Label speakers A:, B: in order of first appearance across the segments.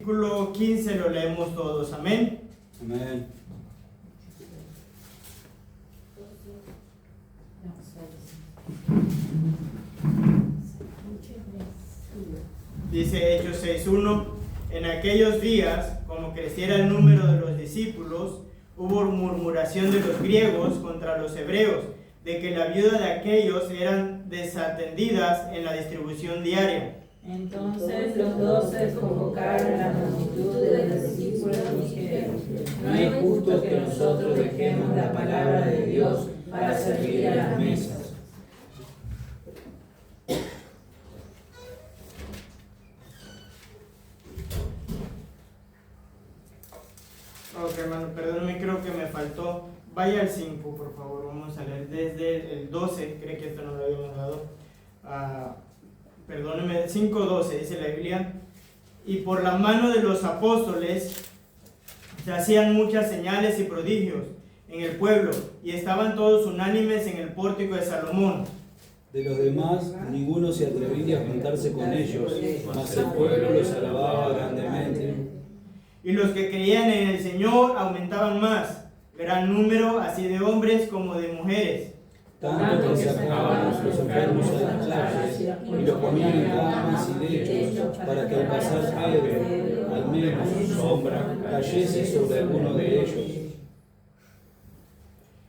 A: versículo 15 lo leemos todos. Amén.
B: Amén.
A: Dice Hechos 6:1: En aquellos días, como creciera el número de los discípulos, hubo murmuración de los griegos contra los hebreos, de que la viuda de aquellos eran desatendidas en la distribución diaria.
C: Entonces los 12 convocaron a la multitud de los discípulos y dijeron: no es justo que nosotros dejemos la palabra de Dios para servir a las mesas.
A: Ok, hermano, perdóneme, creo que me faltó. Vaya al 5, por favor. Vamos a leer desde el 12. Creo que esto no lo habíamos dado. Perdóneme, 5:12 dice la Biblia: y por la mano de los apóstoles se hacían muchas señales y prodigios en el pueblo, y estaban todos unánimes en el pórtico de Salomón.
B: De los demás, ninguno se atrevía a juntarse con ellos, mas el pueblo los alababa grandemente.
A: Y los que creían en el Señor aumentaban más, gran número así de hombres como de mujeres.
B: Tanto que sacaban a los enfermos a las calles y los ponían en camas y lechos, para que al pasar Pedro, al menos su sombra, cayese sobre alguno de ellos.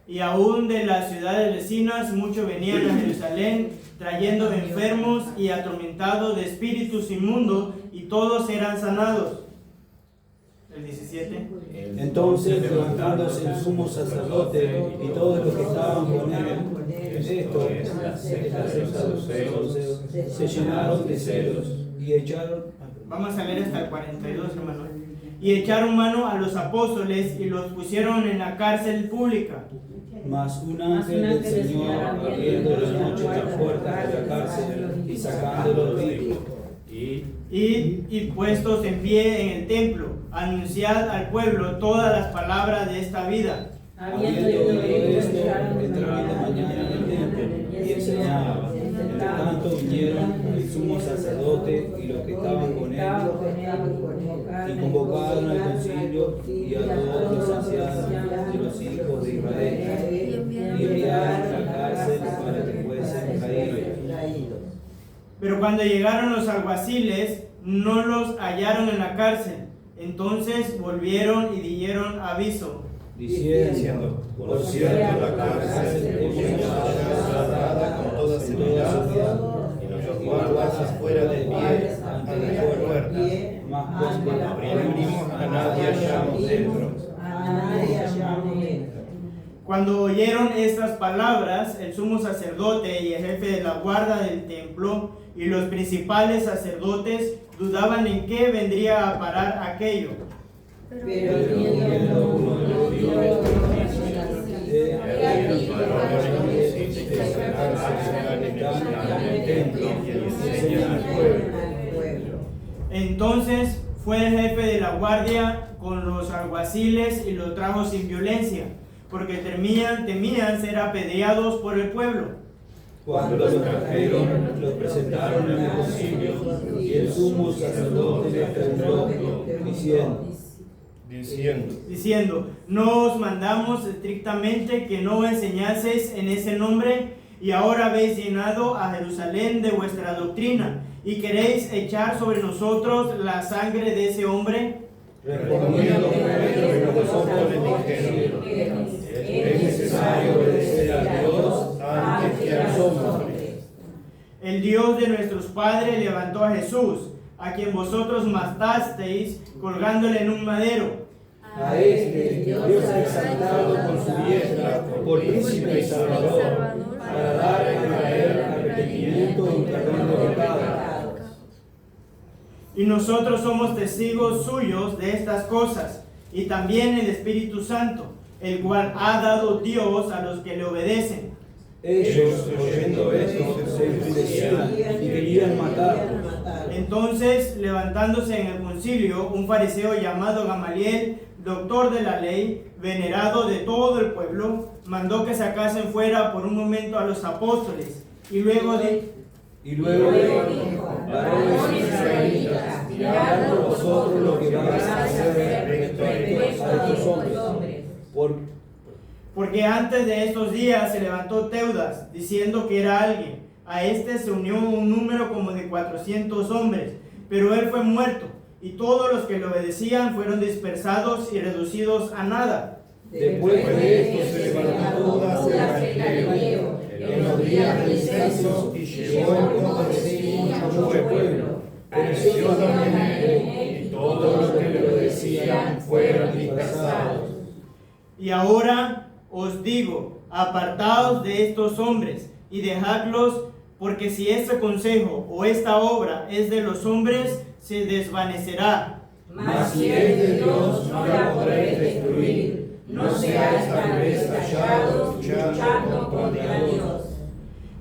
A: Y aún de las ciudades vecinas muchos venían a Jerusalén, trayendo enfermos y atormentados de espíritus inmundos, y todos eran sanados. El 17.
B: Entonces, levantándose el sumo sacerdote y todos los que estaban con él, esto es la secta de los saduceos, se llenaron de celos y echaron...
A: Vamos a leer hasta el 42, hermano. Y echaron mano a los apóstoles y los pusieron en la cárcel pública.
B: Mas un ángel del Señor, abriendo de noche las puertas de la cárcel y sacándolos, dijo:
A: y puestos en pie en el templo, anunciad al pueblo todas las palabras de esta vida.
B: Habiendo oído esto, entraron de mañana en el templo y enseñaban. Entre tanto vinieron el sumo sacerdote y los que estaban con él, y convocaron al concilio y a todos los ancianos de los hijos de Israel, y enviaron a la cárcel para que fuesen caídos.
A: Pero cuando llegaron los alguaciles, no los hallaron en la cárcel. Entonces volvieron y dieron aviso,
B: diciendo: por cierto, la cárcel hemos hallado cerrada con toda seguridad, y los guardas fuera de pie ante las puertas, mas cuando abrimos, a nadie hallamos dentro.
A: Cuando oyeron estas palabras, el sumo sacerdote y el jefe de la guarda del templo y los principales sacerdotes dudaban en qué vendría a parar aquello.
C: Pero viendo uno de los dioses
A: entonces fue el jefe de la guardia con los alguaciles y los trajo sin violencia, porque temían ser apedreados por el pueblo.
B: Cuando los trajeron, los presentaron en el concilio, y el sumo sacerdote les preguntó,
A: diciendo: ¿no os mandamos estrictamente que no enseñaseis en ese nombre? Y ahora habéis llenado a Jerusalén de vuestra doctrina, y queréis echar sobre nosotros la sangre de ese hombre.
B: Respondiendo Pedro, nosotros le dijeron: es necesario obedecer a Dios antes que a los hombres.
A: El Dios de nuestros padres levantó a Jesús, a quien vosotros matasteis colgándole en un madero.
B: A este Dios ha exaltado con su diestra por príncipe y salvador, para dar a Israel arrepentimiento y perdón de pecados.
A: Y nosotros somos testigos suyos de estas cosas, y también el Espíritu Santo, el cual ha dado Dios a los que le obedecen.
B: Ellos, oyendo esto, se enfurecían y querían matarlos.
A: Entonces, levantándose en el concilio, un fariseo llamado Gamaliel, doctor de la ley, venerado de todo el pueblo, mandó que sacasen fuera por un momento a los apóstoles, y luego dijo:
B: varones israelitas, mirad por vosotros lo que
A: Porque antes de estos días se levantó Teudas, diciendo que era alguien. A este se unió un número como de 400 hombres, pero él fue muerto, y todos los que le obedecían fueron dispersados y reducidos a nada.
D: Después de esto se levantó Teudas el Galileo en los días del censo y llevó en contra de sí mucho pueblo. Pereció también él, y todos los que le obedecían fueron dispersados.
A: Y ahora os digo, apartaos de estos hombres y dejadlos, porque si este consejo o esta obra es de los hombres, se desvanecerá.
D: Mas si es de Dios, no la podréis destruir. No seáis tal vez callados, luchando contra Dios.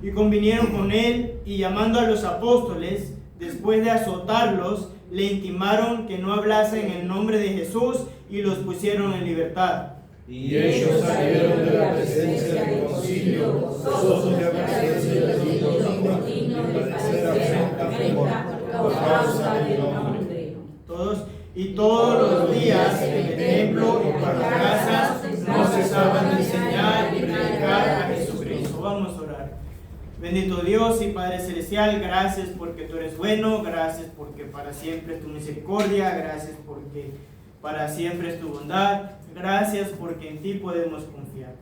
A: Y convinieron con él, y llamando a los apóstoles, después de azotarlos, le intimaron que no hablasen en el nombre de Jesús, y los pusieron en libertad.
D: Y ellos salieron de la presencia del concilio, gozosos de haber sido dignos de padecer afrenta por causa del nombre.
A: Todos, y todos los días en el templo y por las casas no cesaban de enseñar y predicar a Jesucristo. Vamos a orar. Bendito Dios y Padre Celestial, gracias porque tú eres bueno, gracias porque para siempre es tu misericordia, gracias porque para siempre es tu bondad, gracias porque en ti podemos confiar.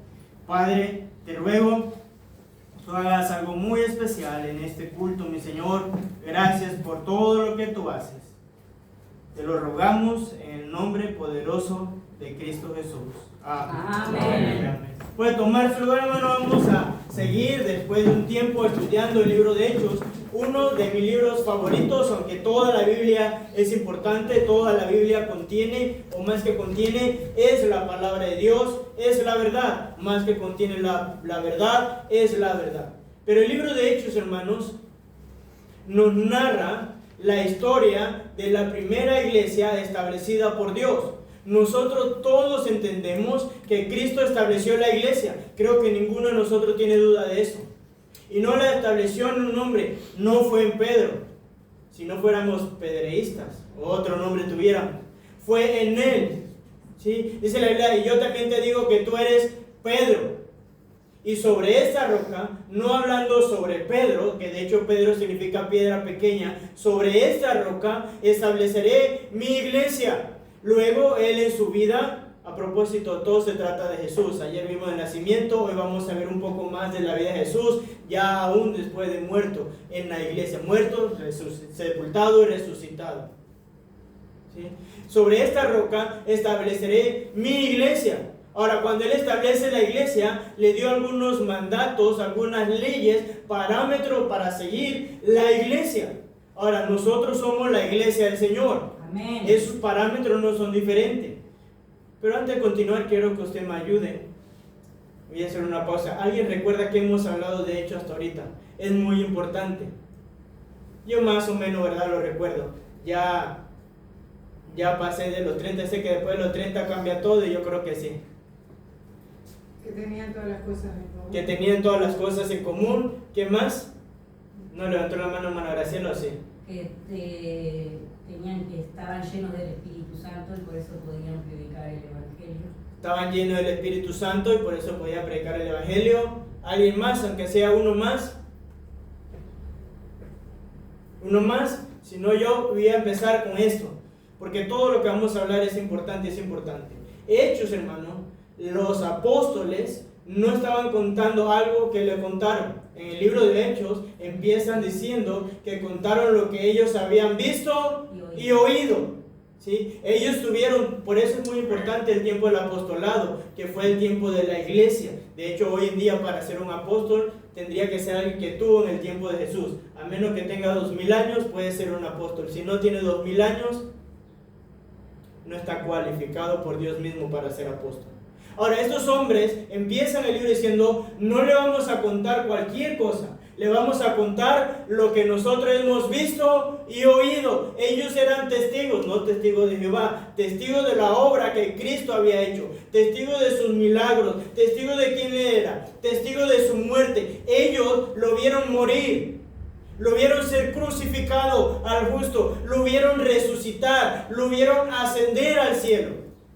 A: Padre, te ruego tú hagas algo muy especial en este culto, mi Señor. Gracias por todo lo que tú haces. Te lo rogamos en el nombre poderoso de Cristo Jesús. Amén. Amén. Puede tomar su lugar, hermano. Vamos a seguir después de un tiempo estudiando el libro de Hechos, uno de mis libros favoritos, aunque toda la Biblia es importante, toda la Biblia contiene, o más que contiene, es la palabra de Dios, es la verdad, más que contiene la verdad, es la verdad. Pero el libro de Hechos, hermanos, nos narra la historia de la primera iglesia establecida por Dios. Nosotros todos entendemos que Cristo estableció la iglesia. Creo que ninguno de nosotros tiene duda de eso. Y no la estableció en un hombre, no fue en Pedro. Si no fuéramos pedreístas, o otro nombre tuviéramos, fue en él. ¿Sí? Dice la Biblia, y yo también te digo que tú eres Pedro. Y sobre esta roca, no hablando sobre Pedro, que de hecho Pedro significa piedra pequeña, sobre esta roca estableceré mi iglesia. Luego él en su vida, a propósito, todo se trata de Jesús. Ayer vimos el nacimiento, hoy vamos a ver un poco más de la vida de Jesús, ya aún después de muerto en la iglesia, muerto, sepultado y resucitado. ¿Sí? Sobre esta roca estableceré mi iglesia. Ahora, cuando él establece la iglesia, le dio algunos mandatos, algunas leyes, parámetros para seguir la iglesia. Ahora, nosotros somos la iglesia del Señor.
C: Amén.
A: Esos parámetros no son diferentes. Pero antes de continuar, quiero que usted me ayude. Voy a hacer una pausa. ¿Alguien recuerda que hemos hablado de hecho hasta ahorita? Es muy importante. Yo más o menos, ¿verdad? Lo recuerdo. Ya pasé de los 30, sé que después de los 30 cambia todo y yo creo que sí.
E: Que tenían todas las cosas en común.
A: Que tenían todas las cosas en común. ¿Qué más? No levantó la mano, hermana Graciela, ¿o sí?
F: Que estaban llenos del Espíritu Santo y por eso podían predicar el Evangelio.
A: Estaban llenos del Espíritu Santo y por eso podían predicar el Evangelio. ¿Alguien más, aunque sea uno más? ¿Uno más? Si no, yo voy a empezar con esto, porque todo lo que vamos a hablar es importante, es importante. Hechos, hermano, los apóstoles no estaban contando algo que le contaron. En el libro de Hechos empiezan diciendo que contaron lo que ellos habían visto y oído. ¿Sí? Ellos tuvieron, por eso es muy importante el tiempo del apostolado, que fue el tiempo de la iglesia. De hecho, hoy en día para ser un apóstol tendría que ser alguien que tuvo en el tiempo de Jesús. A menos que tenga 2000 años, puede ser un apóstol. Si no tiene 2000 años, no está cualificado por Dios mismo para ser apóstol. Ahora, estos hombres empiezan el libro diciendo, no le vamos a contar cualquier cosa, le vamos a contar lo que nosotros hemos visto y oído. Ellos eran testigos, no testigos de Jehová, testigos de la obra que Cristo había hecho, testigos de sus milagros, testigos de quién era, testigos de su muerte. Ellos lo vieron morir, lo vieron ser crucificado al justo, lo vieron resucitar, lo vieron ascender al cielo.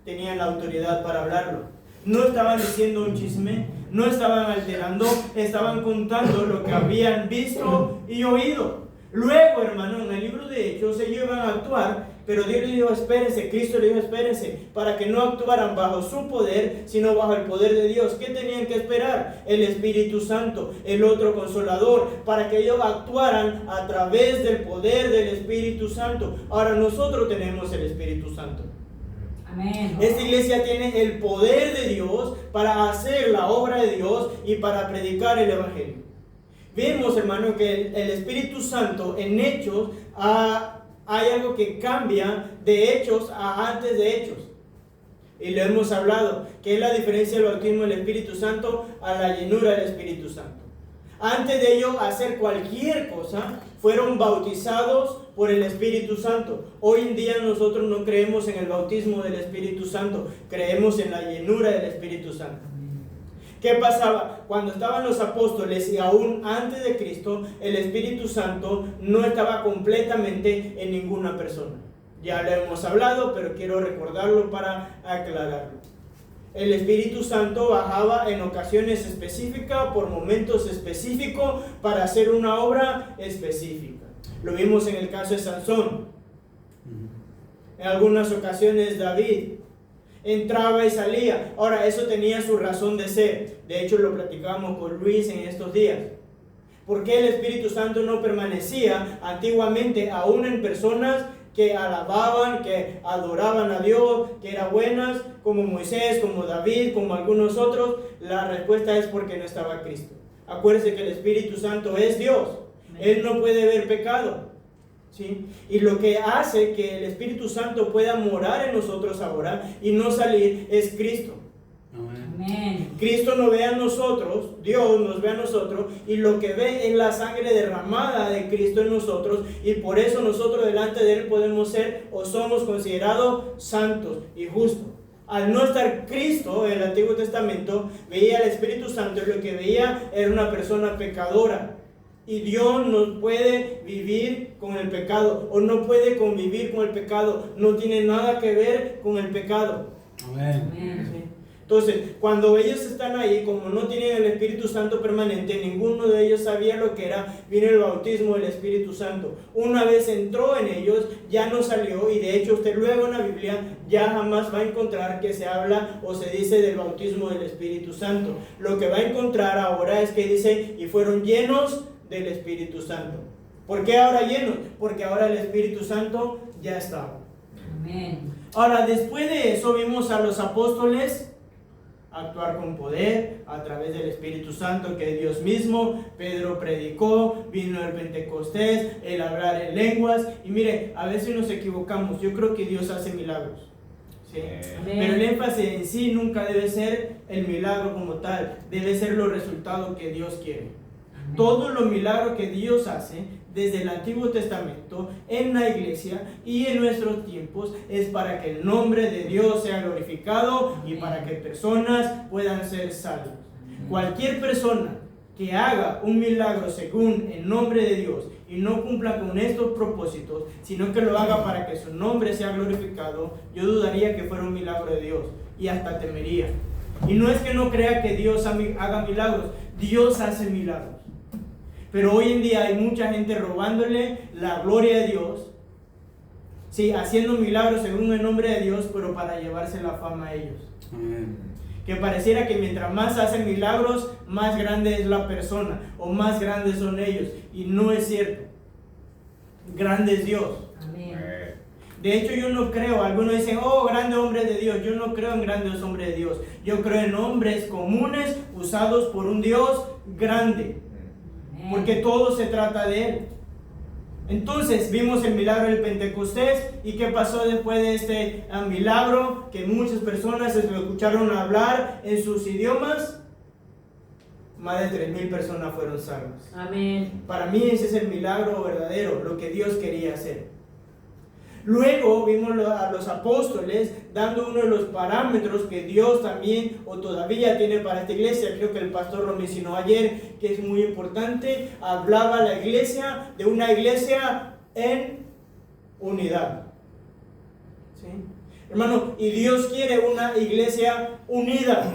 A: Tenían la autoridad para hablarlo. No estaban diciendo un chisme, no estaban alterando, estaban contando lo que habían visto y oído. Luego, hermano, en el libro de Hechos ellos iban a actuar, pero Dios les dijo, espérense, Cristo les dijo, espérense, para que no actuaran bajo su poder, sino bajo el poder de Dios. ¿Qué tenían que esperar? El Espíritu Santo, el otro Consolador, para que ellos actuaran a través del poder del Espíritu Santo. Ahora nosotros tenemos el Espíritu Santo.
F: Amén.
A: Esta iglesia tiene el poder de Dios para hacer la obra de Dios y para predicar el Evangelio. Vemos, hermano, que el Espíritu Santo en Hechos hay algo que cambia de Hechos a antes de Hechos. Y lo hemos hablado, que es la diferencia del bautismo del Espíritu Santo a la llenura del Espíritu Santo. Antes de ellos hacer cualquier cosa, fueron bautizados por el Espíritu Santo. Hoy en día nosotros no creemos en el bautismo del Espíritu Santo, creemos en la llenura del Espíritu Santo. ¿Qué pasaba? Cuando estaban los apóstoles y aún antes de Cristo, el Espíritu Santo no estaba completamente en ninguna persona. Ya lo hemos hablado, pero quiero recordarlo para aclararlo. El Espíritu Santo bajaba en ocasiones específicas, por momentos específicos, para hacer una obra específica. Lo vimos en el caso de Sansón. En algunas ocasiones David entraba y salía. Ahora, eso tenía su razón de ser. De hecho, lo platicamos con Luis en estos días. ¿Por qué el Espíritu Santo no permanecía antiguamente aún en personas que alababan, que adoraban a Dios, que eran buenas, como Moisés, como David, como algunos otros? La respuesta es porque no estaba Cristo. Acuérdense que el Espíritu Santo es Dios. Él no puede ver pecado. ¿Sí? Y lo que hace que el Espíritu Santo pueda morar en nosotros ahora y no salir es Cristo.
F: Amén.
A: Cristo nos ve a nosotros, Dios nos ve a nosotros, y lo que ve es la sangre derramada de Cristo en nosotros, y por eso nosotros delante de Él podemos ser o somos considerados santos y justos. Al no estar Cristo en el Antiguo Testamento, veía al Espíritu Santo y lo que veía era una persona pecadora. Y Dios no puede vivir con el pecado, o no puede convivir con el pecado, no tiene nada que ver con el pecado.
B: Amén.
A: ¿Sí? Entonces, cuando ellos están ahí, como no tienen el Espíritu Santo permanente, ninguno de ellos sabía lo que era, vino el bautismo del Espíritu Santo. Una vez entró en ellos, ya no salió, y de hecho usted luego en la Biblia ya jamás va a encontrar que se habla o se dice del bautismo del Espíritu Santo. Lo que va a encontrar ahora es que dice, y fueron llenos del Espíritu Santo. ¿Por qué ahora llenos? Porque ahora el Espíritu Santo ya estaba.
F: Amén.
A: Ahora, después de eso vimos a los apóstoles actuar con poder a través del Espíritu Santo, que es Dios mismo. Pedro predicó, vino el Pentecostés, el hablar en lenguas. Y mire, a veces nos equivocamos. Yo creo que Dios hace milagros, ¿sí? Pero el énfasis en sí nunca debe ser el milagro como tal, debe ser los resultados que Dios quiere. Todos los milagros que Dios hace desde el Antiguo Testamento en la iglesia y en nuestros tiempos es para que el nombre de Dios sea glorificado y para que personas puedan ser salvas. Cualquier persona que haga un milagro según el nombre de Dios y no cumpla con estos propósitos, sino que lo haga para que su nombre sea glorificado, yo dudaría que fuera un milagro de Dios y hasta temería. Y no es que no crea que Dios haga milagros, Dios hace milagros. Pero hoy en día hay mucha gente robándole la gloria de Dios, sí, haciendo milagros según el nombre de Dios, pero para llevarse la fama a ellos.
B: Amén.
A: Que pareciera que mientras más hacen milagros, más grande es la persona, o más grandes son ellos. Y no es cierto. Grande es Dios.
F: Amén.
A: De hecho, yo no creo, algunos dicen, oh, grande hombre de Dios. Yo no creo en grandes hombres de Dios. Yo creo en hombres comunes usados por un Dios grande. Porque todo se trata de Él. Entonces vimos el milagro del Pentecostés. ¿Y qué pasó después de este milagro? Que muchas personas se lo escucharon hablar en sus idiomas. Más de 3,000 personas fueron salvas.
F: Amén.
A: Para mí ese es el milagro verdadero, lo que Dios quería hacer. Luego vimos a los apóstoles dando uno de los parámetros que Dios también o todavía tiene para esta iglesia. Creo que el pastor lo mencionó ayer, que es muy importante. Hablaba la iglesia de una iglesia en unidad, ¿sí? Hermano, y Dios quiere una iglesia unida.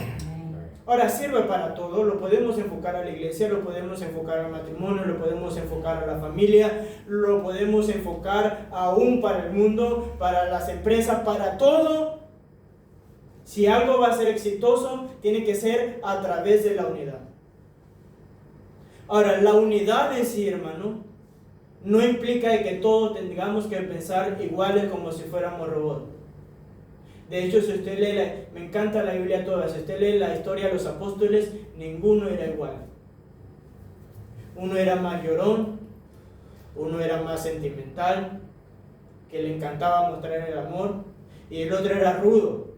A: Ahora, sirve para todo, lo podemos enfocar a la iglesia, lo podemos enfocar al matrimonio, lo podemos enfocar a la familia, lo podemos enfocar aún para el mundo, para las empresas, para todo. Si algo va a ser exitoso, tiene que ser a través de la unidad. Ahora, la unidad en sí, hermano, no implica que todos tengamos que pensar iguales como si fuéramos robots. De hecho, si usted lee, me encanta la Biblia toda, si usted lee la historia de los apóstoles, ninguno era igual. Uno era más llorón, uno era más sentimental, que le encantaba mostrar el amor, y el otro era rudo,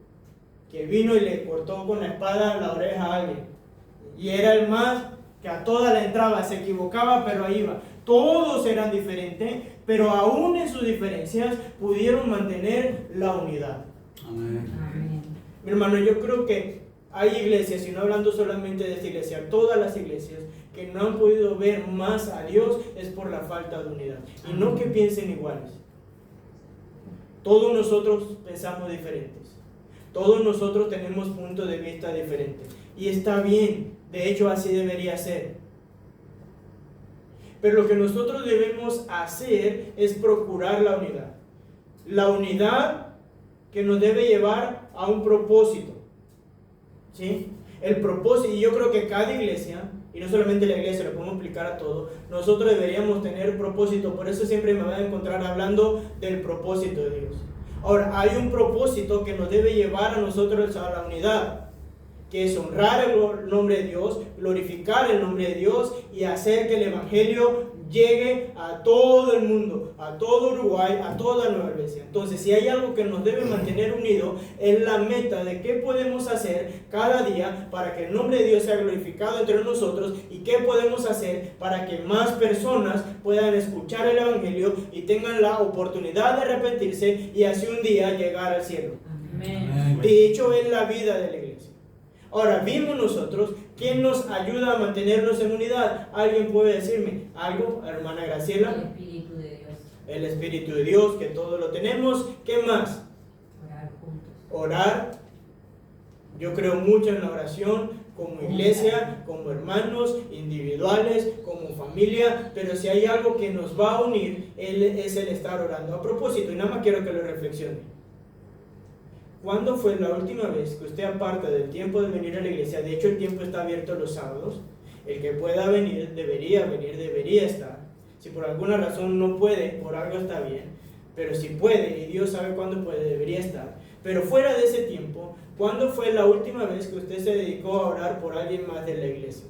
A: que vino y le cortó con la espada la oreja a alguien. Y era el más que a toda la entraba, se equivocaba, pero ahí iba. Todos eran diferentes, pero aún en sus diferencias pudieron mantener la unidad.
B: Amén.
F: Amén.
A: Mi hermano, yo creo que hay iglesias, y no hablando solamente de esta iglesia, todas las iglesias que no han podido ver más a Dios es por la falta de unidad. Y no que piensen iguales. Todos nosotros pensamos diferentes. Todos nosotros tenemos puntos de vista diferentes. Y está bien, de hecho así debería ser. Pero lo que nosotros debemos hacer es procurar la unidad. La unidad que nos debe llevar a un propósito. ¿Sí? El propósito, y yo creo que cada iglesia, y no solamente la iglesia, lo podemos aplicar a todo, nosotros deberíamos tener propósito. Por eso siempre me van a encontrar hablando del propósito de Dios. Ahora, hay un propósito que nos debe llevar a nosotros a la unidad, que es honrar el nombre de Dios, glorificar el nombre de Dios y hacer que el evangelio llegue a todo el mundo, a todo Uruguay, a toda Nueva Albesia. Entonces, si hay algo que nos debe mantener unidos, es la meta de qué podemos hacer cada día para que el nombre de Dios sea glorificado entre nosotros, y qué podemos hacer para que más personas puedan escuchar el evangelio y tengan la oportunidad de arrepentirse y así un día llegar al cielo.
F: Amén.
A: De hecho, es la vida de la iglesia. Ahora, vimos nosotros quién nos ayuda a mantenernos en unidad. ¿Alguien puede decirme algo, hermana Graciela?
F: El Espíritu de Dios.
A: El Espíritu de Dios, que todo lo tenemos. ¿Qué más?
F: Orar juntos.
A: Orar. Yo creo mucho en la oración, como iglesia, como hermanos, individuales, como familia, pero si hay algo que nos va a unir, es el estar orando. A propósito, y nada más quiero que lo reflexione. ¿Cuándo fue la última vez que usted, aparte del tiempo de venir a la iglesia, de hecho el tiempo está abierto los sábados, el que pueda venir, debería estar? Si por alguna razón no puede, por algo está bien, pero si puede, y Dios sabe cuándo puede, debería estar. Pero fuera de ese tiempo, ¿cuándo fue la última vez que usted se dedicó a orar por alguien más de la iglesia?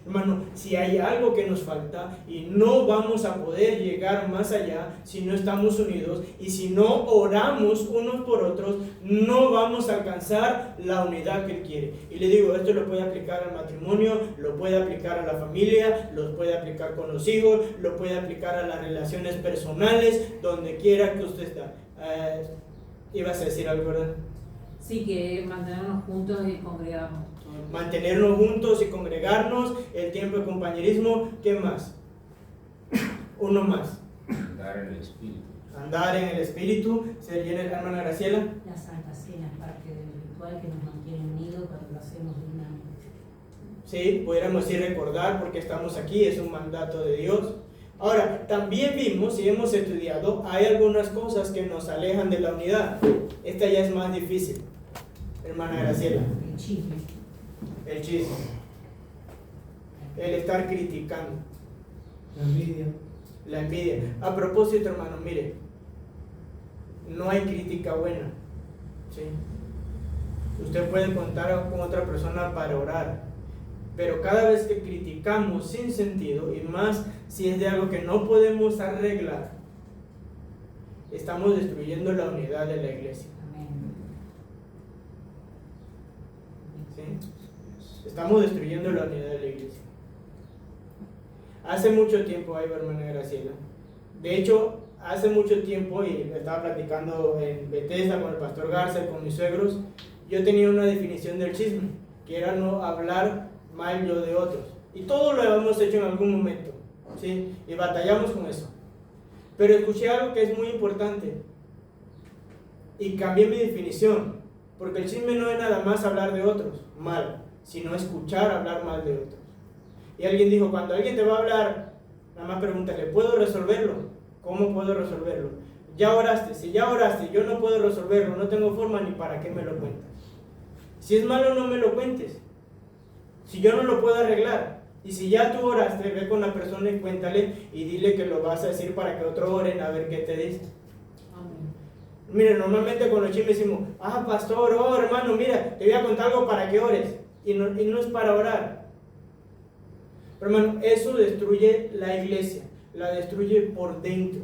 A: Hermano, si hay algo que nos falta y no vamos a poder llegar más allá si no estamos unidos, y si no oramos unos por otros, no vamos a alcanzar la unidad que Él quiere. Y le digo, esto lo puede aplicar al matrimonio, lo puede aplicar a la familia, lo puede aplicar con los hijos, lo puede aplicar a las relaciones personales, donde quiera que usted está. Ibas a decir algo, ¿verdad?
C: Sí, que mantenernos juntos y congregarnos.
A: Mantenernos juntos y congregarnos, el tiempo de compañerismo. ¿Qué más? Uno más.
B: Andar en el Espíritu.
A: Andar en el Espíritu. ¿Se viene la hermana Graciela?
F: La Santa Cena es parte del ritual que nos mantiene unidos cuando lo hacemos dignamente.
A: Sí, pudiéramos ir recordar porque estamos aquí, es un mandato de Dios. Ahora, también vimos y hemos estudiado, hay algunas cosas que nos alejan de la unidad. Esta ya es más difícil, hermana Graciela.
F: El chisme.
A: El chisme. El estar criticando.
D: La envidia.
A: La envidia. A propósito, hermano, mire, no hay crítica buena. ¿Sí? Usted puede contar con otra persona para orar, pero cada vez que criticamos sin sentido, y más si es de algo que no podemos arreglar, estamos destruyendo la unidad de la iglesia.
F: Amén.
A: ¿Sí? Estamos destruyendo la unidad de la iglesia. Hace mucho tiempo, ahí va hermana Graciela. De hecho, hace mucho tiempo, y estaba platicando en Bethesda con el pastor Garza y con mis suegros, yo tenía una definición del chisme, que era no hablar mal yo de otros. Y todo lo hemos hecho en algún momento, ¿sí? Y batallamos con eso. Pero escuché algo que es muy importante y cambié mi definición, porque el chisme no es nada más hablar de otros mal, sino escuchar hablar mal de otros. Y alguien dijo, cuando alguien te va a hablar, nada más pregúntale, ¿puedo resolverlo? ¿Cómo puedo resolverlo? Ya oraste, si ya oraste, yo no puedo resolverlo, no tengo forma ni para qué me lo cuentas. Si es malo, no me lo cuentes. Si yo no lo puedo arreglar. Y si ya tú oraste, ve con la persona y cuéntale y dile que lo vas a decir para que otro oren a ver qué te dice. Mire, normalmente con los chismes decimos, pastor, hermano, mira, te voy a contar algo para que ores. Y no es para orar. Pero hermano, eso destruye la iglesia, la destruye por dentro.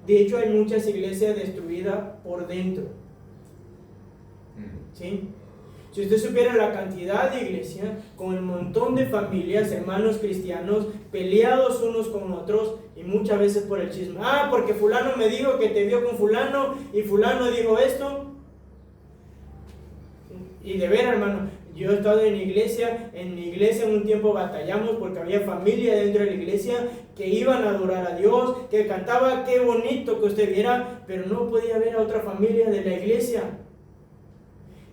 A: De hecho, hay muchas iglesias destruidas por dentro. ¿Sí? Si usted supiera la cantidad de iglesias, con el montón de familias, hermanos cristianos, peleados unos con otros, y muchas veces por el chisme. Porque fulano me dijo que te vio con fulano, y fulano dijo esto. Y de ver, hermano, yo he estado en mi iglesia en un tiempo batallamos porque había familia dentro de la iglesia que iban a adorar a Dios, que cantaba, qué bonito que usted viera, pero no podía ver a otra familia de la iglesia.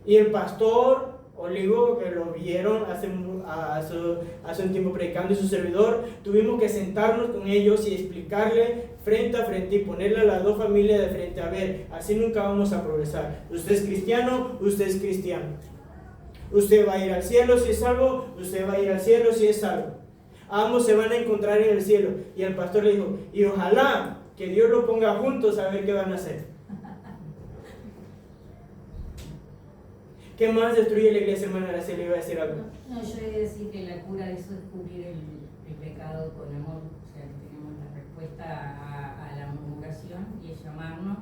A: Y el pastor Olivo, que lo vieron hace un tiempo predicando, y su servidor, tuvimos que sentarnos con ellos y explicarle frente a frente y ponerle a las dos familias de frente. A ver, así nunca vamos a progresar. Usted es cristiano, usted es cristiano. Usted va a ir al cielo si es salvo, usted va a ir al cielo si es salvo. Ambos se van a encontrar en el cielo. Y el pastor le dijo, y ojalá que Dios lo ponga juntos a ver qué van a hacer. ¿Qué más destruye la iglesia, hermana Araceli? Iba a decir algo.
F: No, yo he de decir que la cura de eso es cubrir el pecado con amor. O sea, que tenemos la respuesta a la murmuración y es llamarnos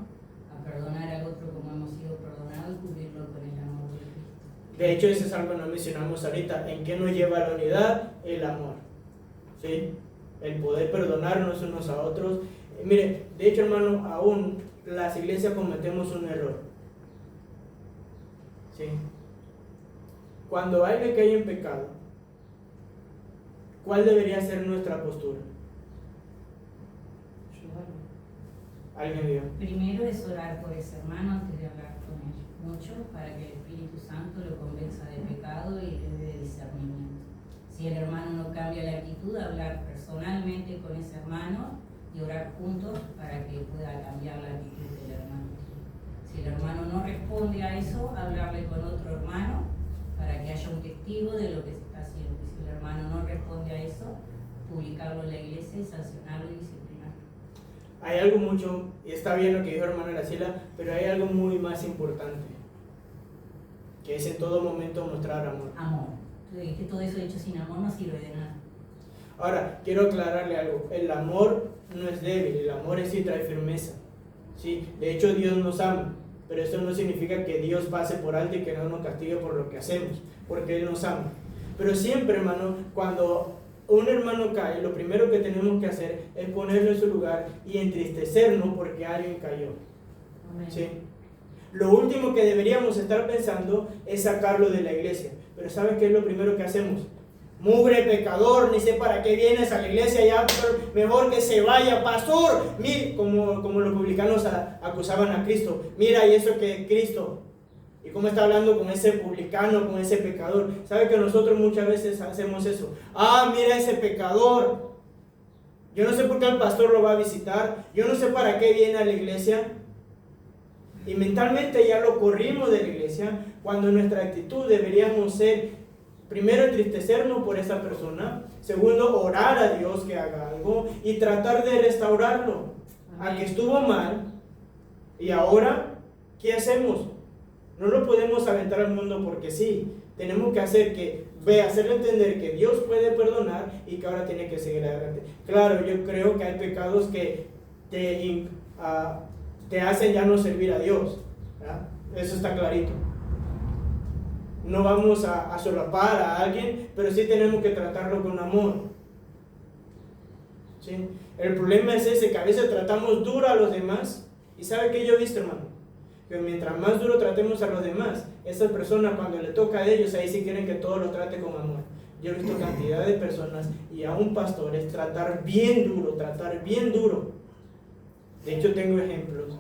F: a perdonar al otro como hemos sido perdonados y cubrirlo con el amor de Cristo.
A: De hecho, eso es algo que no mencionamos ahorita. ¿En qué nos lleva a la unidad? El amor. ¿Sí? El poder perdonarnos unos a otros. Mire, de hecho, hermano, aún las iglesias cometemos un error. ¿Sí? Cuando alguien cae en pecado, ¿cuál debería ser nuestra postura? ¿Alguien diga?
F: Primero es orar por ese hermano antes de hablar con él. Mucho para que el Espíritu Santo lo convenza de pecado y le dé discernimiento. Si el hermano no cambia la actitud, hablar personalmente con ese hermano y orar juntos para que pueda cambiar la actitud del hermano. Si el hermano no responde a eso, hablarle con otro hermano para que haya un testigo de lo que se está haciendo. Y si el hermano no responde a eso, publicarlo en la iglesia y sancionarlo y disciplinarlo.
A: Hay algo mucho, y está bien lo que dijo hermana Graciela, pero hay algo muy más importante, que es en todo momento mostrar amor.
F: Amor. Tú dijiste todo eso hecho sin amor no sirve de nada.
A: Ahora, quiero aclararle algo. El amor no es débil, el amor sí trae firmeza. ¿Sí? De hecho, Dios nos ama. Pero eso no significa que Dios pase por alto y que no nos castigue por lo que hacemos, porque Él nos ama. Pero siempre, hermano, cuando un hermano cae, lo primero que tenemos que hacer es ponerlo en su lugar y entristecernos porque alguien cayó.
F: Amén.
A: ¿Sí? Lo último que deberíamos estar pensando es sacarlo de la iglesia. Pero ¿sabes qué es lo primero que hacemos? Mugre pecador, ni sé para qué vienes a la iglesia, ya mejor que se vaya, pastor. Mira, como los publicanos acusaban a Cristo. Mira, y eso que Cristo, y cómo está hablando con ese publicano, con ese pecador. ¿Sabe que nosotros muchas veces hacemos eso? Mira ese pecador. Yo no sé por qué el pastor lo va a visitar. Yo no sé para qué viene a la iglesia. Y mentalmente ya lo corrimos de la iglesia, cuando nuestra actitud deberíamos ser: primero, entristecernos por esa persona. Segundo, orar a Dios que haga algo y tratar de restaurarlo. A que estuvo mal. Y ahora, ¿qué hacemos? No lo podemos aventar al mundo porque sí. Tenemos que hacerle entender que Dios puede perdonar y que ahora tiene que seguir adelante. Claro, yo creo que hay pecados que te hacen ya no servir a Dios, ¿verdad? Eso está clarito. No vamos a solapar a alguien, pero sí tenemos que tratarlo con amor. ¿Sí? El problema es ese, que a veces tratamos duro a los demás. ¿Y sabe qué yo he visto, hermano? Que mientras más duro tratemos a los demás, esas personas, cuando le toca a ellos, ahí sí quieren que todo lo trate con amor. Yo he visto cantidad de personas y aún pastores tratar bien duro. De hecho tengo ejemplos.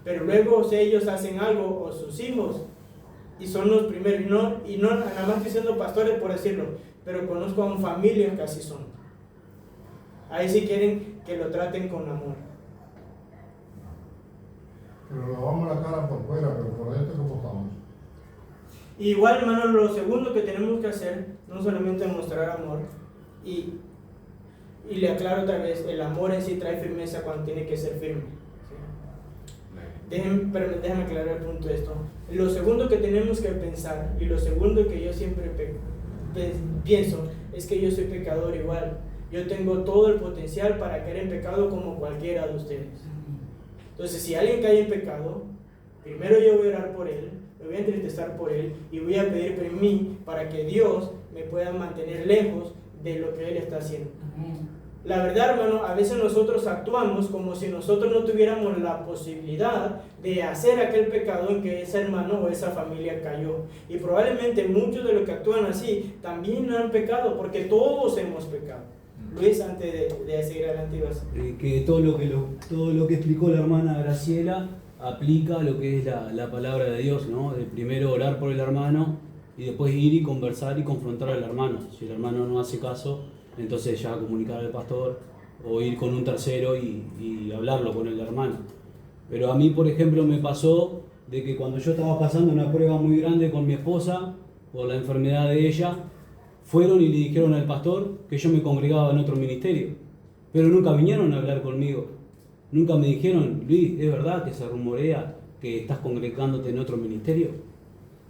A: Pero luego si ellos hacen algo, o sus hijos, y son los primeros, y no nada más estoy siendo pastores por decirlo, pero conozco a familias que así son. Ahí sí quieren que lo traten con amor.
D: Pero lavamos la cara por fuera, pero por dentro ¿cómo estamos?
A: Igual, hermano, lo segundo que tenemos que hacer, no solamente mostrar amor, y le aclaro otra vez, el amor en sí trae firmeza cuando tiene que ser firme. ¿Sí? Déjame aclarar el punto de esto. Lo segundo que tenemos que pensar, y lo segundo que yo siempre pienso, es que yo soy pecador igual. Yo tengo todo el potencial para caer en pecado como cualquiera de ustedes. Entonces, si alguien cae en pecado, primero yo voy a orar por él, me voy a entristecer por él y voy a pedir por mí para que Dios me pueda mantener lejos de lo que él está haciendo. La verdad, hermano, a veces nosotros actuamos como si nosotros no tuviéramos la posibilidad de hacer aquel pecado en que ese hermano o esa familia cayó. Y probablemente muchos de los que actúan así también han pecado, porque todos hemos pecado. Luis, antes de seguir adelante, ibas.
B: Que todo lo que explicó la hermana Graciela aplica a lo que es la palabra de Dios, ¿no? De primero orar por el hermano y después ir y conversar y confrontar al hermano. Si el hermano no hace caso, entonces ya comunicar al pastor o ir con un tercero y hablarlo con el hermano. Pero a mí, por ejemplo, me pasó de que cuando yo estaba pasando una prueba muy grande con mi esposa por la enfermedad de ella, fueron y le dijeron al pastor que yo me congregaba en otro ministerio, pero nunca vinieron a hablar conmigo. Nunca me dijeron, Luis, ¿es verdad que se rumorea que estás congregándote en otro ministerio?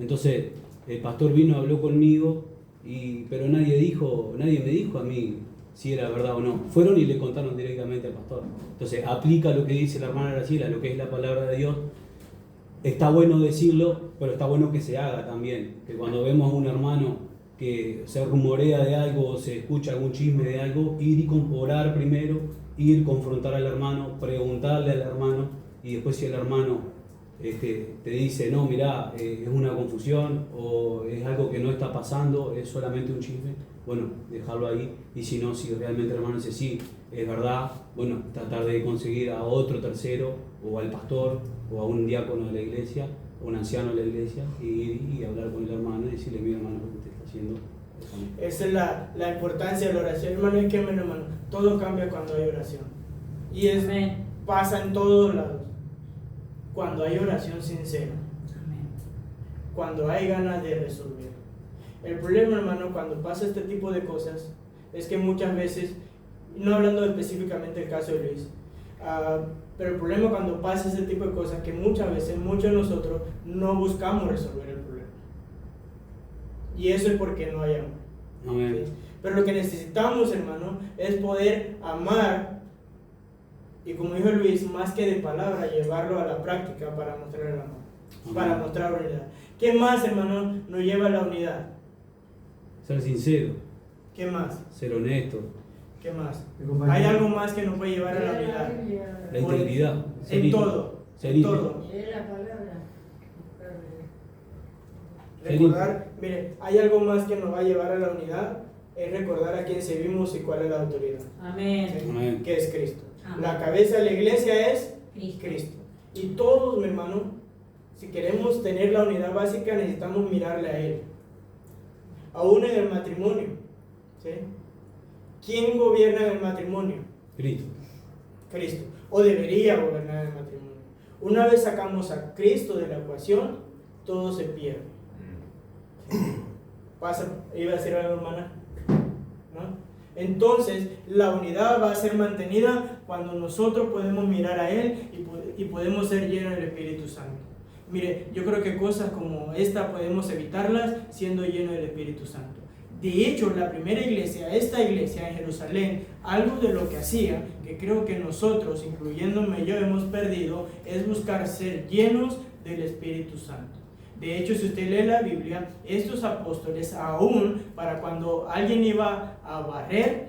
B: Entonces el pastor vino, habló conmigo, pero nadie me dijo a mí si era verdad o no. Fueron y le contaron directamente al pastor. Entonces aplica lo que dice la hermana Graciela, lo que es la palabra de Dios. Está bueno decirlo, pero está bueno que se haga también. Que cuando vemos a un hermano que se rumorea de algo o se escucha algún chisme de algo, ir y orar primero, ir confrontar al hermano, preguntarle al hermano, y después si el hermano te dice, no, mirá, es una confusión o es algo que no está pasando, es solamente un chisme, bueno, dejarlo ahí. Y si no, si realmente el hermano dice, sí, es verdad, bueno, tratar de conseguir a otro tercero o al pastor o a un diácono de la iglesia, un anciano de la iglesia, y hablar con el hermano y decirle, mi hermano, lo que usted está haciendo.
A: Esa es la importancia de la oración, hermano. Es que, hermano, todo cambia cuando hay oración. Y pasa en todos lados. Cuando hay oración sincera. Cuando hay ganas de resolver. El problema, hermano, cuando pasa este tipo de cosas, es que muchas veces, no hablando específicamente del caso de Luis, pero el problema cuando pasa ese tipo de cosas, que muchas veces, muchos de nosotros no buscamos resolver el problema. Y eso es porque no hay amor. ¿Sí? Pero lo que necesitamos, hermano, es poder amar, y como dijo Luis, más que de palabra, llevarlo a la práctica para mostrar el amor, para mostrar unidad. ¿Qué más, hermano, nos lleva a la unidad?
B: Ser sincero.
A: ¿Qué más?
B: Ser honesto.
A: ¿Qué más? ¿Hay algo más que nos puede llevar a la unidad?
B: La integridad.
A: En todo. En todo.
E: La palabra.
A: Recordar, mire, hay algo más que nos va a llevar a la unidad, es recordar a quién servimos y cuál es la autoridad.
F: Amén.
A: ¿Sí?
B: Amén.
A: Que es Cristo.
F: Amén.
A: La cabeza de la iglesia es
F: Cristo.
A: Cristo. Y todos, mi hermano, si queremos tener la unidad básica, necesitamos mirarle a Él. Aún en el matrimonio. ¿Sí? ¿Quién gobierna en el matrimonio?
B: Cristo.
A: Cristo. O debería gobernar el matrimonio. Una vez sacamos a Cristo de la ecuación, todo se pierde. ¿Iba a decir algo, hermana? ¿No? Entonces, la unidad va a ser mantenida cuando nosotros podemos mirar a Él y podemos ser llenos del Espíritu Santo. Mire, yo creo que cosas como esta podemos evitarlas siendo llenos del Espíritu Santo. De hecho, la primera iglesia, esta iglesia en Jerusalén, algo de lo que hacía, que creo que nosotros, incluyéndome yo, hemos perdido, es buscar ser llenos del Espíritu Santo. De hecho, si usted lee la Biblia, estos apóstoles, aún para cuando alguien iba a barrer,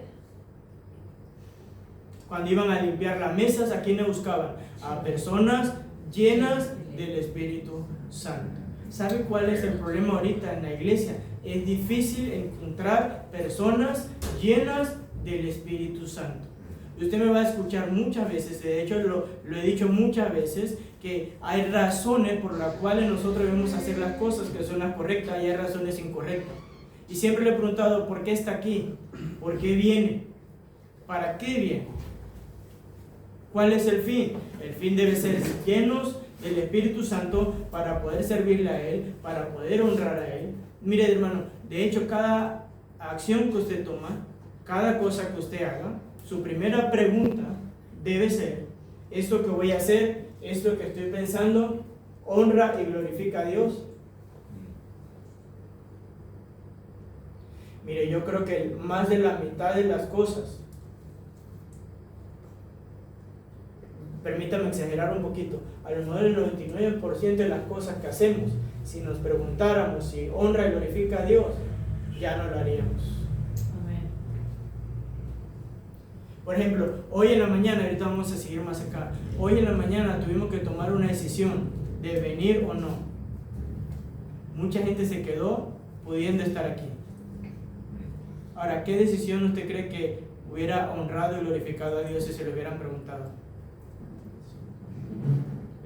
A: cuando iban a limpiar las mesas, ¿a quiénes buscaban? A personas llenas del Espíritu Santo. ¿Sabe cuál es el problema ahorita en la iglesia? Es difícil encontrar personas llenas del Espíritu Santo. Y usted me va a escuchar muchas veces, de hecho lo he dicho muchas veces, que hay razones por las cuales nosotros debemos hacer las cosas que son las correctas y hay razones incorrectas. Y siempre le he preguntado, ¿por qué está aquí? ¿Por qué viene? ¿Para qué viene? ¿Cuál es el fin? El fin debe ser llenos del Espíritu Santo para poder servirle a Él, para poder honrar a Él. Mire, hermano, de hecho, cada acción que usted toma, cada cosa que usted haga, su primera pregunta debe ser: ¿esto que voy a hacer, esto que estoy pensando, honra y glorifica a Dios? Mire, yo creo que más de la mitad de las cosas, permítame exagerar un poquito, a lo mejor el 99% de las cosas que hacemos, si nos preguntáramos si honra y glorifica a Dios, ya no lo haríamos.
C: Amén.
A: Por ejemplo, hoy en la mañana, ahorita vamos a seguir más acá, hoy en la mañana tuvimos que tomar una decisión de venir o no. Mucha gente se quedó pudiendo estar aquí. Ahora, ¿qué decisión usted cree que hubiera honrado y glorificado a Dios si se lo hubieran preguntado?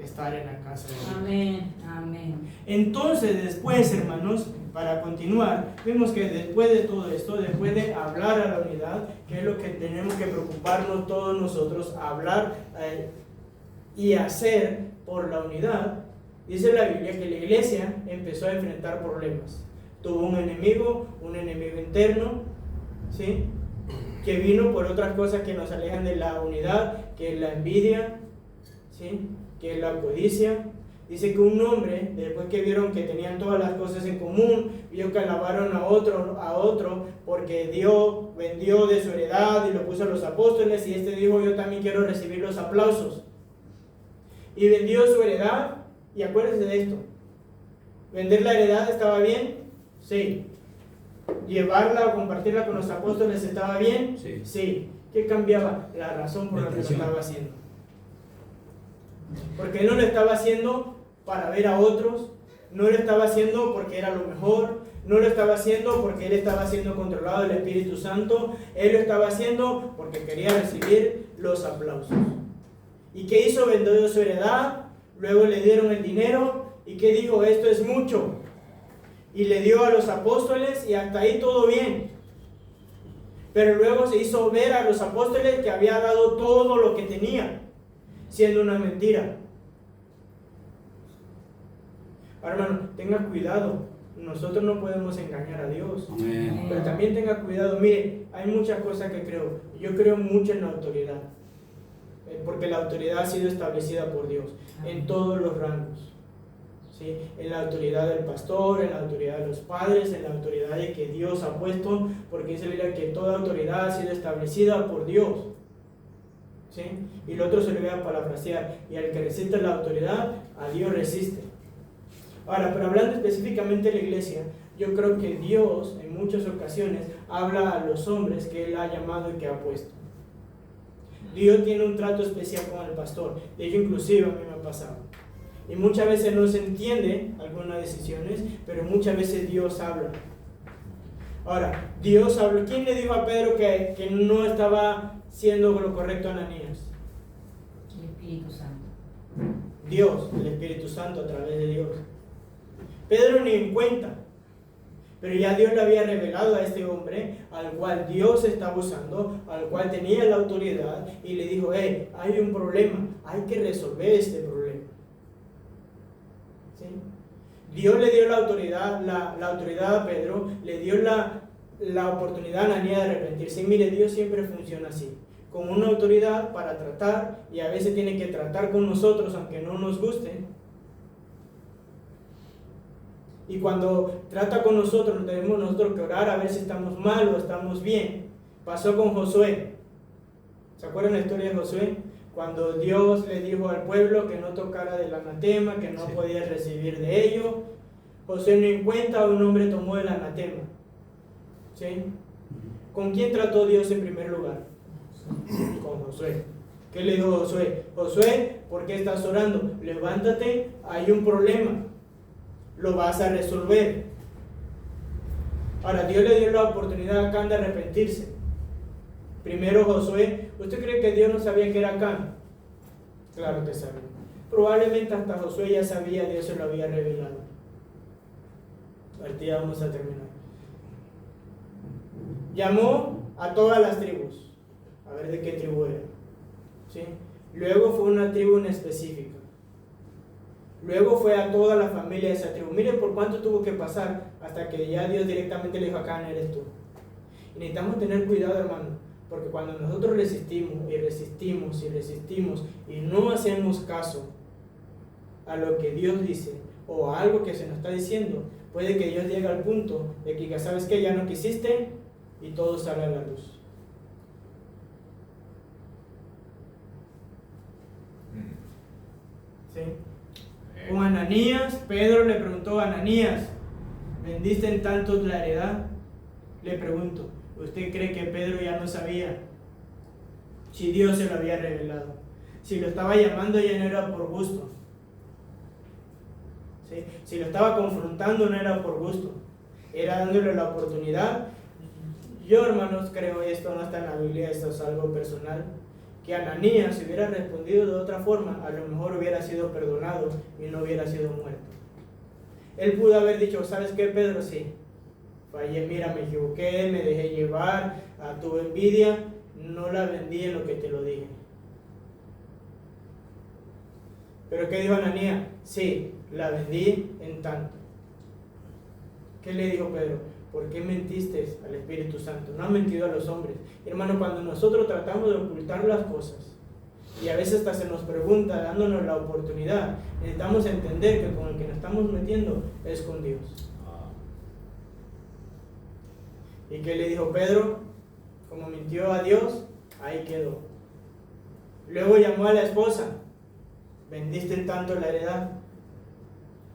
A: Estar en la casa de Dios.
C: Amén. Amén.
A: Entonces, después, hermanos, para continuar, vemos que después de todo esto, después de hablar a la unidad, que es lo que tenemos que preocuparnos todos nosotros, hablar y hacer por la unidad, dice la Biblia que la iglesia empezó a enfrentar problemas. Tuvo un enemigo interno, ¿sí?, que vino por otras cosas que nos alejan de la unidad, que es la envidia, ¿sí?, que es la codicia. Dice que un hombre, después que vieron que tenían todas las cosas en común, vio que alabaron a otro porque vendió de su heredad y lo puso a los apóstoles, y este dijo: yo también quiero recibir los aplausos. Y vendió su heredad, y acuérdense de esto, ¿vender la heredad estaba bien? Sí. ¿Llevarla o compartirla con los apóstoles estaba bien?
B: Sí.
A: Sí. ¿Qué cambiaba? La razón por la que lo estaba haciendo. Porque él no lo estaba haciendo para ver a otros, no lo estaba haciendo porque era lo mejor, no lo estaba haciendo porque él estaba siendo controlado del Espíritu Santo, él lo estaba haciendo porque quería recibir los aplausos. ¿Y qué hizo? Vendió su heredad, luego le dieron el dinero, ¿y qué dijo? Esto es mucho. Y le dio a los apóstoles, y hasta ahí todo bien. Pero luego se hizo ver a los apóstoles que había dado todo lo que tenía, siendo una mentira. Ahora, hermano, tenga cuidado. Nosotros no podemos engañar a Dios.
B: Amén.
A: Pero también tenga cuidado. Mire, hay muchas cosas que creo. Yo creo mucho en la autoridad, porque la autoridad ha sido establecida por Dios en todos los rangos. ¿Sí? En la autoridad del pastor, en la autoridad de los padres, en la autoridad de que Dios ha puesto, porque dice la Biblia que toda autoridad ha sido establecida por Dios. ¿Sí? Y el otro se le ve a parafrasear: y al que resiste la autoridad, a Dios resiste. Ahora, pero hablando específicamente de la iglesia, yo creo que Dios en muchas ocasiones habla a los hombres que Él ha llamado y que ha puesto. Dios tiene un trato especial con el pastor. De hecho, inclusive a mí me ha pasado. Y muchas veces no se entiende algunas decisiones, pero muchas veces Dios habla. Ahora, Dios habló. ¿Quién le dijo a Pedro que no estaba siendo lo correcto a Ananías?
F: El Espíritu Santo.
A: Dios, el Espíritu Santo a través de Dios. Pedro ni en cuenta, pero ya Dios le había revelado a este hombre, al cual Dios estaba usando, al cual tenía la autoridad, y le dijo: hay un problema, hay que resolver este problema. ¿Sí? Dios le dio la autoridad, la autoridad a Pedro, le dio la oportunidad a Ananías de arrepentirse. Y mire, Dios siempre funciona así, con una autoridad para tratar, y a veces tiene que tratar con nosotros aunque no nos guste. Y cuando trata con nosotros, tenemos nosotros que orar a ver si estamos mal o estamos bien. Pasó con Josué. ¿Se acuerdan la historia de Josué? Cuando Dios le dijo al pueblo que no tocara del anatema, que no podía recibir de ello. Josué no en cuenta, un hombre tomó el anatema. ¿Sí? ¿Con quién trató Dios en primer lugar? Con Josué. ¿Qué le dijo Josué? Josué, ¿por qué estás orando? Levántate, hay un problema. Lo vas a resolver. Ahora, Dios le dio la oportunidad a Acán de arrepentirse, Primero Josué, ¿usted cree que Dios no sabía que era Acán? Claro que sabía. Probablemente hasta Josué ya sabía, Dios se lo había revelado. Ahorita ya vamos a terminar. Llamó a todas las tribus, a ver de qué tribu era, ¿sí? Luego fue una tribu en específica. Luego fue a toda la familia de esa tribu. Mire por cuánto tuvo que pasar hasta que ya Dios directamente le dijo: Acán eres tú. Y necesitamos tener cuidado, hermano, porque cuando nosotros resistimos y resistimos y resistimos y no hacemos caso a lo que Dios dice o a algo que se nos está diciendo, puede que Dios llegue al punto de que diga: ¿sabes qué? Ya no quisiste, y todo sale a la luz. ¿Sí? Con Ananías, Pedro le preguntó a Ananías: ¿vendiste en tanto la heredad? Le pregunto, ¿usted cree que Pedro ya no sabía si Dios se lo había revelado? Si lo estaba llamando ya no era por gusto. ¿Sí? Si lo estaba confrontando no era por gusto, era dándole la oportunidad. Yo, hermanos, creo, esto no está en la Biblia, esto es algo personal, que Ananías, si hubiera respondido de otra forma, a lo mejor hubiera sido perdonado y no hubiera sido muerto. Él pudo haber dicho: ¿sabes qué, Pedro? Sí, fallé, mira, me equivoqué, me dejé llevar a tu envidia, no la vendí en lo que te lo dije. ¿Pero qué dijo Ananías? Sí, la vendí en tanto. ¿Qué le dijo Pedro? ¿Por qué mentiste al Espíritu Santo? No han mentido a los hombres. Hermano, cuando nosotros tratamos de ocultar las cosas, y a veces hasta se nos pregunta, dándonos la oportunidad, necesitamos entender que con el que nos estamos metiendo es con Dios. ¿Y qué le dijo Pedro? Como mintió a Dios, ahí quedó. Luego llamó a la esposa: ¿vendiste en tanto la heredad?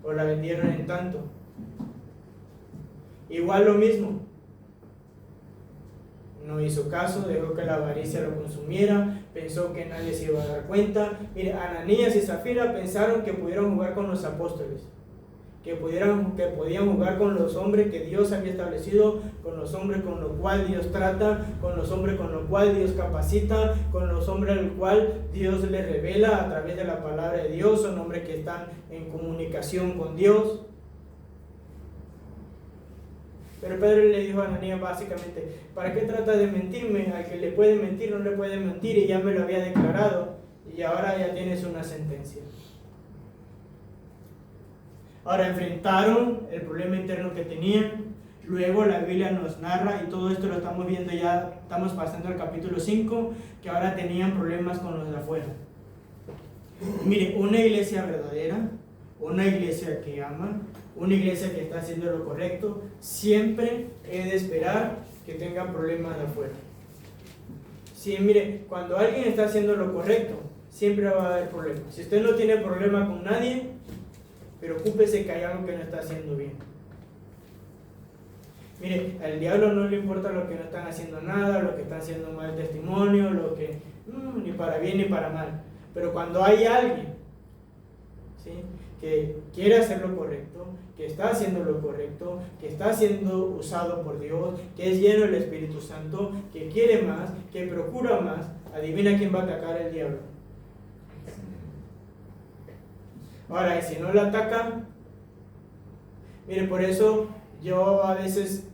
A: ¿O la vendieron en tanto? Igual lo mismo. No hizo caso, dejó que la avaricia lo consumiera, pensó que nadie se iba a dar cuenta. Mire, Ananías y Zafira pensaron que pudieron jugar con los apóstoles, que podían jugar con los hombres que Dios había establecido, con los hombres con los cuales Dios trata, con los hombres con los cuales Dios capacita, con los hombres al cual Dios les revela a través de la palabra de Dios. Son hombres que están en comunicación con Dios. Pero Pedro le dijo a Ananías básicamente: ¿para qué trata de mentirme? Al que le puede mentir no le puede mentir, y ya me lo había declarado, y ahora ya tienes una sentencia. Ahora enfrentaron el problema interno que tenían. Luego la Biblia nos narra, y todo esto lo estamos viendo, ya estamos pasando al capítulo 5, que ahora tenían problemas con los de afuera. Mire, una iglesia verdadera, una iglesia que ama, una iglesia que está haciendo lo correcto, siempre he de esperar que tenga problemas de afuera. Sí, mire, cuando alguien está haciendo lo correcto, siempre va a haber problemas. Si usted no tiene problema con nadie, preocúpese que hay algo que no está haciendo bien. Mire, al diablo no le importa lo que no están haciendo nada, lo que están haciendo mal testimonio, lo que ni para bien ni para mal. Pero cuando hay alguien, ¿sí?, que quiere hacer lo correcto, que está haciendo lo correcto, que está siendo usado por Dios, que es lleno del Espíritu Santo, que quiere más, que procura más, adivina quién va a atacar: el diablo. Ahora, y si no lo ataca, mire, por eso yo a veces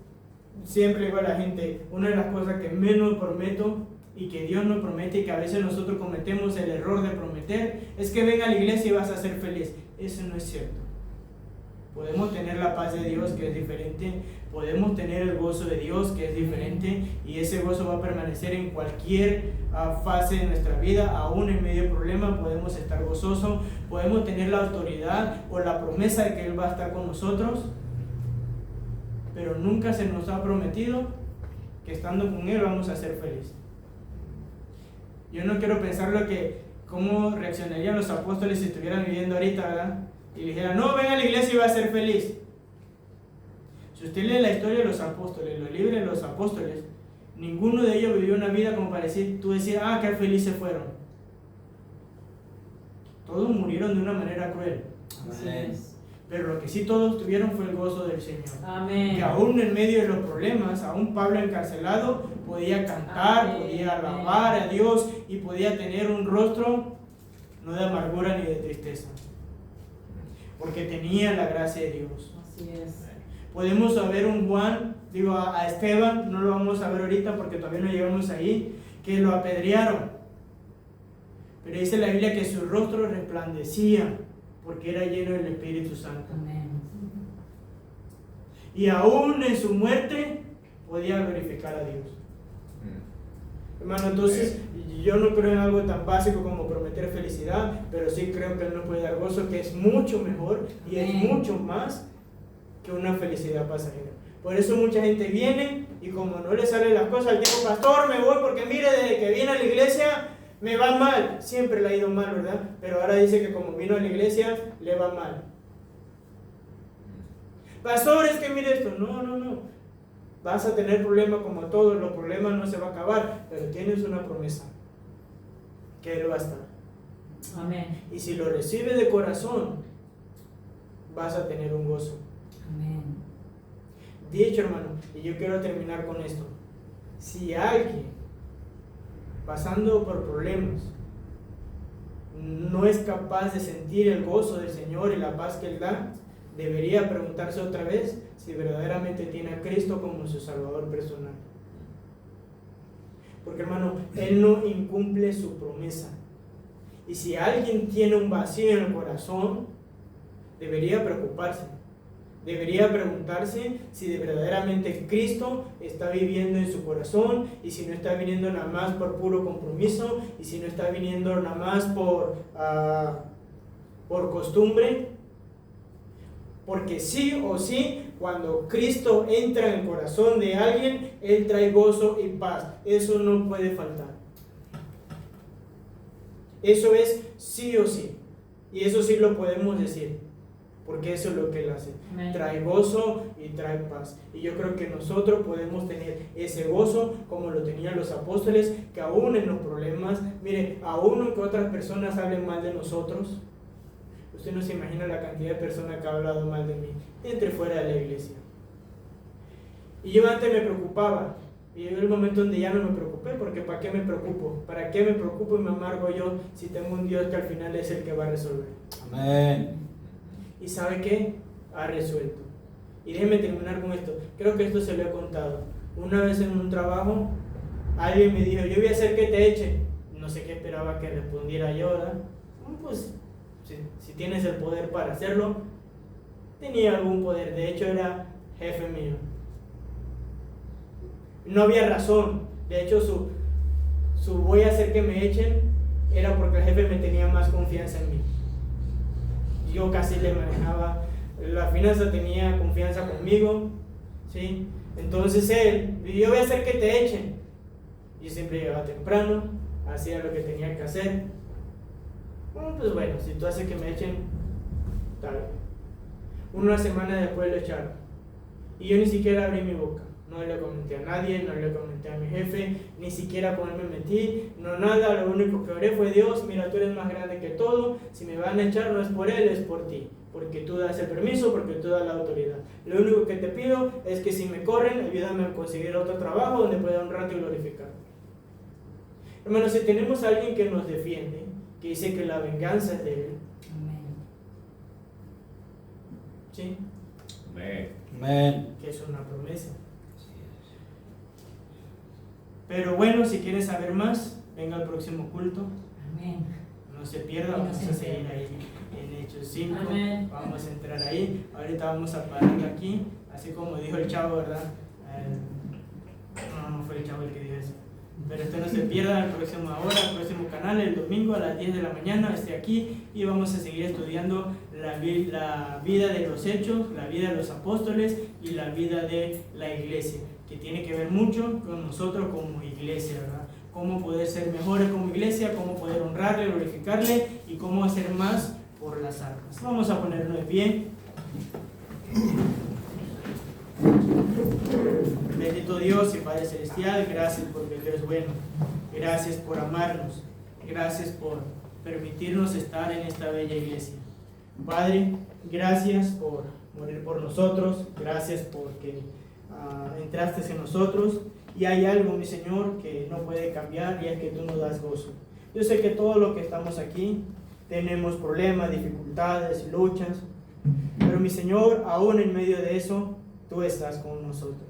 A: siempre digo a la gente, una de las cosas que menos prometo y que Dios no promete, y que a veces nosotros cometemos el error de prometer, es que ven a la iglesia y vas a ser feliz. Eso no es cierto. Podemos tener la paz de Dios, que es diferente, podemos tener el gozo de Dios, que es diferente, y ese gozo va a permanecer en cualquier fase de nuestra vida. Aún en medio de problemas podemos estar gozosos, podemos tener la autoridad o la promesa de que Él va a estar con nosotros, pero nunca se nos ha prometido que estando con Él vamos a ser felices. Yo no quiero pensar cómo reaccionarían los apóstoles si estuvieran viviendo ahorita, ¿verdad? Y dijeran: no, ven a la iglesia y va a ser feliz. Si usted lee la historia de los apóstoles, los libros de los apóstoles, ninguno de ellos vivió una vida como para decir, tú decías: ah, qué felices fueron. Todos murieron de una manera cruel.
B: Amén.
A: pero lo que sí todos tuvieron fue el gozo del Señor.
C: Amén.
A: Que aún en medio de los problemas, aún Pablo encarcelado, podía cantar,
C: Amén.
A: podía alabar a Dios y podía tener un rostro no de amargura ni de tristeza, porque tenía la gracia de Dios.
C: Así es.
A: Podemos ver un Juan, a Esteban, no lo vamos a ver ahorita porque todavía no llegamos ahí, que lo apedrearon. Pero dice la Biblia que su rostro resplandecía porque era lleno del Espíritu Santo.
F: Amén.
A: Y aún en su muerte podía glorificar a Dios. Hermano, entonces yo no creo en algo tan básico como prometer felicidad, pero sí creo que Él nos puede dar gozo, que es mucho mejor y es mucho más que una felicidad pasajera. Por eso mucha gente viene y como no le salen las cosas, al tiempo, pastor, me voy porque mire, desde que viene a la iglesia me va mal. Siempre le ha ido mal, ¿verdad? Pero ahora dice que como vino a la iglesia le va mal. Pastor, es que mire esto. No. Vas a tener problemas como todos, los problemas no se van a acabar, pero tienes una promesa, que Él va a estar.
C: Amén.
A: Y si lo recibes de corazón, vas a tener un gozo.
F: Amén.
A: Dicho, hermano, y yo quiero terminar con esto. Si alguien pasando por problemas no es capaz de sentir el gozo del Señor y la paz que Él da, debería preguntarse otra vez si verdaderamente tiene a Cristo como su Salvador personal. Porque, hermano, Él no incumple su promesa. Y si alguien tiene un vacío en el corazón, debería preocuparse. Debería preguntarse si verdaderamente Cristo está viviendo en su corazón y si no está viniendo nada más por puro compromiso y si no está viniendo nada más por costumbre. Porque sí o sí, cuando Cristo entra en el corazón de alguien, Él trae gozo y paz. Eso no puede faltar. Eso es sí o sí. Y eso sí lo podemos decir. Porque eso es lo que Él hace.
C: Amén.
A: Trae gozo y trae paz. Y yo creo que nosotros podemos tener ese gozo como lo tenían los apóstoles, que aún en los problemas, mire, aún aunque otras personas hablen mal de nosotros, usted no se imagina la cantidad de personas que ha hablado mal de mí, dentro y fuera de la iglesia. Y yo antes me preocupaba, y llegó el momento donde ya no me preocupé, porque ¿para qué me preocupo? ¿Para qué me preocupo y me amargo yo si tengo un Dios que al final es el que va a resolver?
B: Amén.
A: ¿Y sabe qué? Ha resuelto. Y déjeme terminar con esto. Creo que esto se lo he contado. Una vez en un trabajo, alguien me dijo, yo voy a hacer que te echen. No sé qué esperaba que respondiera yo, ¿verdad? Pues, si tienes el poder para hacerlo, tenía algún poder. De hecho, era jefe mío. No había razón. De hecho, su voy a hacer que me echen era porque el jefe me tenía más confianza en mí. Yo casi le manejaba, la finanza tenía confianza conmigo, ¿sí? Entonces él, yo voy a hacer que te echen. Yo siempre llegaba temprano, hacía lo que tenía que hacer. Pues bueno, si tú haces que me echen, tal vez. Una semana después lo echaron. Y yo ni siquiera abrí mi boca. No le comenté a nadie, no le comenté a mi jefe, ni siquiera con él me metí, no nada, lo único que oré fue Dios, mira, tú eres más grande que todo, si me van a echar no es por él, es por ti, porque tú das el permiso, porque tú das la autoridad. Lo único que te pido es que si me corren, ayúdame a conseguir otro trabajo donde pueda honrarte y glorificar. Hermanos, si tenemos a alguien que nos defiende, que dice que la venganza es de él,
F: Amén.
A: ¿sí?
B: Amén.
A: Que es una promesa. Pero bueno, si quieres saber más, venga al próximo culto.
F: Amén.
A: No se pierda,
F: No
A: vamos
F: se
A: a seguir
F: pierda.
A: ahí en Hechos 5.
C: Amén.
A: Vamos a entrar ahí. Ahorita vamos a parar aquí, así como dijo el chavo, ¿verdad? No fue el chavo el que dijo eso. Pero usted no se pierda la próxima hora, el próximo canal, el domingo a las 10 de la mañana, esté aquí y vamos a seguir estudiando la vida de los hechos, la vida de los apóstoles y la vida de la iglesia, que tiene que ver mucho con nosotros como iglesia, ¿verdad? Cómo poder ser mejores como iglesia, cómo poder honrarle, glorificarle y cómo hacer más por las almas. Vamos a ponernos de pie. Bendito Dios y Padre Celestial, gracias porque tú eres bueno, gracias por amarnos, gracias por permitirnos estar en esta bella iglesia. Padre, gracias por morir por nosotros, gracias porque entraste en nosotros, y hay algo, mi Señor, que no puede cambiar, y es que tú nos das gozo. Yo sé que todos los que estamos aquí tenemos problemas, dificultades, luchas, pero mi Señor, aún en medio de eso, tú estás con nosotros.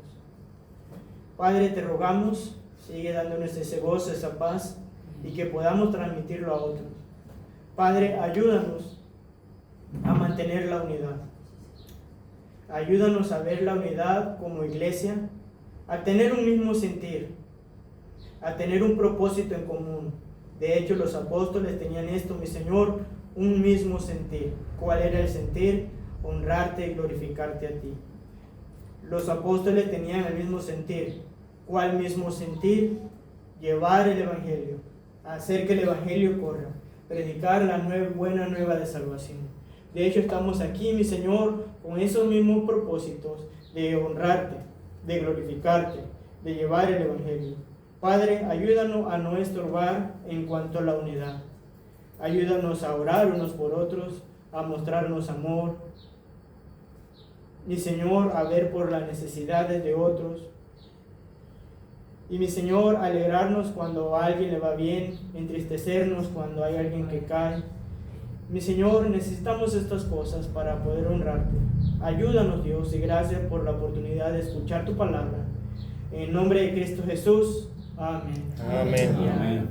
A: Padre, te rogamos, sigue dándonos ese gozo, esa paz, y que podamos transmitirlo a otros. Padre, ayúdanos a mantener la unidad. Ayúdanos a ver la unidad como iglesia, a tener un mismo sentir, a tener un propósito en común. De hecho, los apóstoles tenían esto, mi Señor, un mismo sentir. ¿Cuál era el sentir? Honrarte y glorificarte a ti. Los apóstoles tenían el mismo sentir. ¿Cuál mismo sentir? Llevar el Evangelio, hacer que el Evangelio corra, predicar la buena nueva de salvación. De hecho, estamos aquí, mi Señor, con esos mismos propósitos de honrarte, de glorificarte, de llevar el Evangelio. Padre, ayúdanos a no estorbar en cuanto a la unidad. Ayúdanos a orar unos por otros, a mostrarnos amor. Mi Señor, a ver por las necesidades de otros. Y mi Señor, alegrarnos cuando a alguien le va bien, entristecernos cuando hay alguien que cae. Mi Señor, necesitamos estas cosas para poder honrarte. Ayúdanos, Dios, y gracias por la oportunidad de escuchar tu palabra. En nombre de Cristo Jesús. Amén.
D: Amén.
B: Amén.